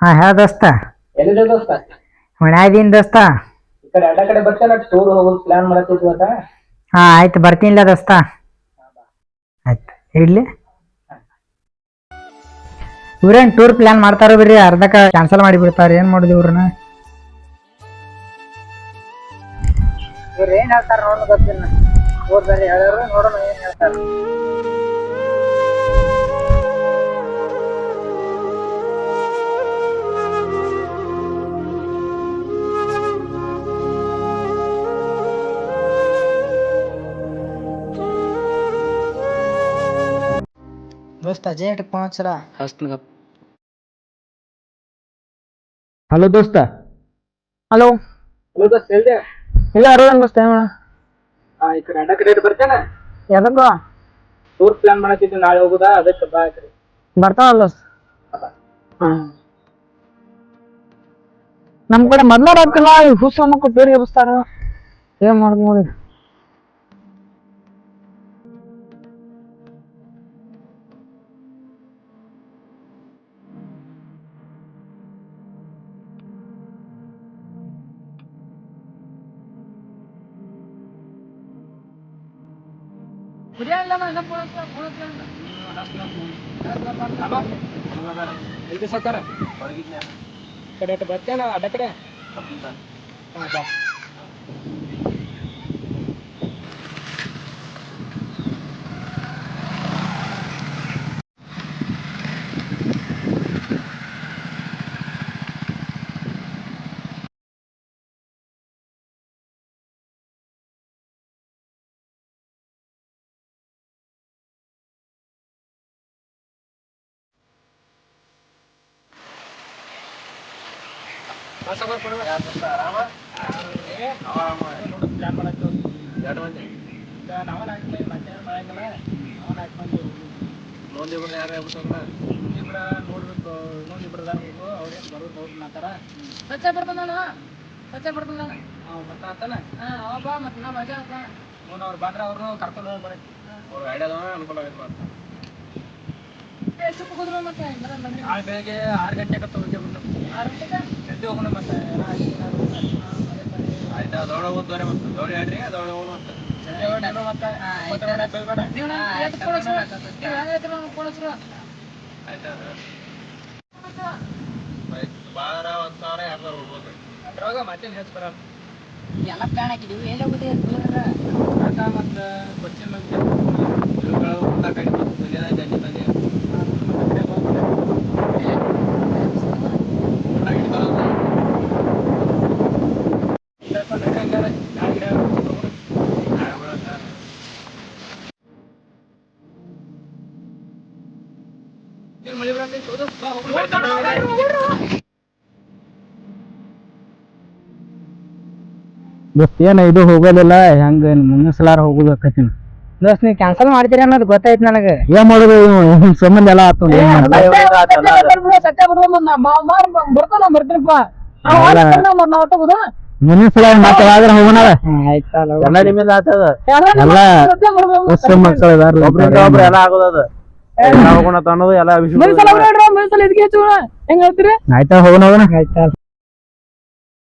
ಹಾ ಹೇಳ ದೋಸ್ತ. ಎಲ್ಲಿದೆ ದೋಸ್ತ? ಮನ್ಯಾಗಿದ್ದೀನಿ ದೋಸ್ತ. ಈ ಕಡೆ ಅಡ್ಡ ಕಡೆ ಬರ್ತೇನೆ ಟೂರ್ ಹೋಗೋದು ಪ್ಲಾನ್ ಮಾಡತ್ತಿದ್ವಿ ಅಂತ. ಹಾ ಆಯ್ತು ಬರ್ತೀನಿಲ್ಲ ದೋಸ್ತ. ಆಯ್ತು ಇಡ್ಲಿ. ಇವ್ರೇನ್ ಟೂರ್ ಪ್ಲಾನ್ ಮಾಡ್ತಾರ ಬಿಡ್ರಿ, ಅರ್ಧಕ್ಕ ಕ್ಯಾನ್ಸಲ್ ಮಾಡಿ ಬಿಡ್ತಾರ. ಏನ್ ಮಾಡುದು ಇವ್ರನ್ನ? ಇವ್ರು ಏನ್ ಹೇಳ್ತಾರ ನೋಡೋಣ ಗೊತ್ತಿಲ್ಲ. ಊರ್ ಬೇರೆ ಹೇಳ್ಯಾರ, ನೋಡೋಣ ಏನ್ ಹೇಳ್ತಾರ. दोस्त अजय पहुंच रहा। ಹಲೋ ದೋಸ್ತ. ಹಲೋ ಹಲೋ ದೋಸ್ತ ಎಲ್ಲಿದೆ? ಇಲ್ಲ ಅರುಣ್ ದೋಸ್ತ ಏನ? ಈ ಕಡೆ ಅಡ್ಡ ಕಡೆ ಬರ್ತೇನೆ. ಯಾಕಂದ್ರ ಟೂರ್ ಪ್ಲಾನ್ ಮಾಡತ್ತಿದ್ವಿ, ನಾಳೆ ಹೋಗುದಾ, ಅದಕ್ಕೆ ಬಾ. ಕಡೆ ಬರ್ತಾವಲ್ಲ ದೋಸ್ತ. ನಮ್ ಕಡೆ ಮೊದ್ಲಾರ ಆಗ್ತಿಲ್ಲ, ಹುಸ ಮಕ್ಕಳು ಬೇರೆ ಎಬ್ಸ್ತಾರ. ಏನ್ ಮಾಡುದು ನೋಡಿ. ಕಡೆ ಬರ್ತೇನ ಅಡ್ಡ ಕಡೆ. ಅವ್ರು ಬಂದ್ರೆ ಅವ್ರನ್ನು ಕರ್ಕೊಂಡು ಹೋಗಿ ಅನುಕೂಲ ಬೆಳಿಗ್ಗೆ 6 ಗಂಟೆಗೆ ಜಲ್ದಿ ಹೋಗೋಣ. ಮತ್ತೆ ಆಯ್ತಾ ದೌಡ ಹೋಗ್ತಾರೆ ಮತ್ತೆ ದೌಡಿ ಆಡ್ರಿ ದೌಡ ಹೋಗ್ಬೇಕು. ಬಾರ 10,000 2,000 ಹೋಗ್ಬೋದು. ಅದ್ರಾಗ ಮತ್ತೇನು ಹೆಚ್ಚು ಬರಲ್ಲ. ಎಲ್ಲ ಪ್ಲಾನ್ ಹಾಕಿದೀವಿ. ಎಲ್ಲ ಹೋಗಿದೆ ಮತ್ತೆ ಕೊಚ್ಚಿನ್ ದೋಸ್ತ ಏನ ಇದು ಹೋಗೋದಿಲ್ಲ, ಹೆಂಗ ಮುಂದಿನ ಸಲಾರ ಹೋಗುದಕ್ಕತ್ತೀನಿ. ದೋಸ್ತ್ ನೀವು ಕ್ಯಾನ್ಸಲ್ ಮಾಡ್ತೀರಿ ಅನ್ನೋದು ಗೊತ್ತಾಯ್ತು ನನಗೆ. ಏನ್ ಮಾಡೋದು ಸಂಬಂಧ ಎಲ್ಲ ಆತು. ಮುಂದಿನ ಸಲ ಮಾತಾಡ ಹೋಗೋಣ. ಎಲ್ಲ ನಿಮ್ಮಿಂದ ಆತದ. ಎಲ್ಲ ಹೊಸ ಮಕ್ಕಳು ಒಬ್ರು ಎಲ್ಲ ಆಗೋದದ. ಹೋಗೋಣ ಅನ್ನೋದು ಎಲ್ಲ ಆಯ್ತಾ ಹೋಗೋಣ.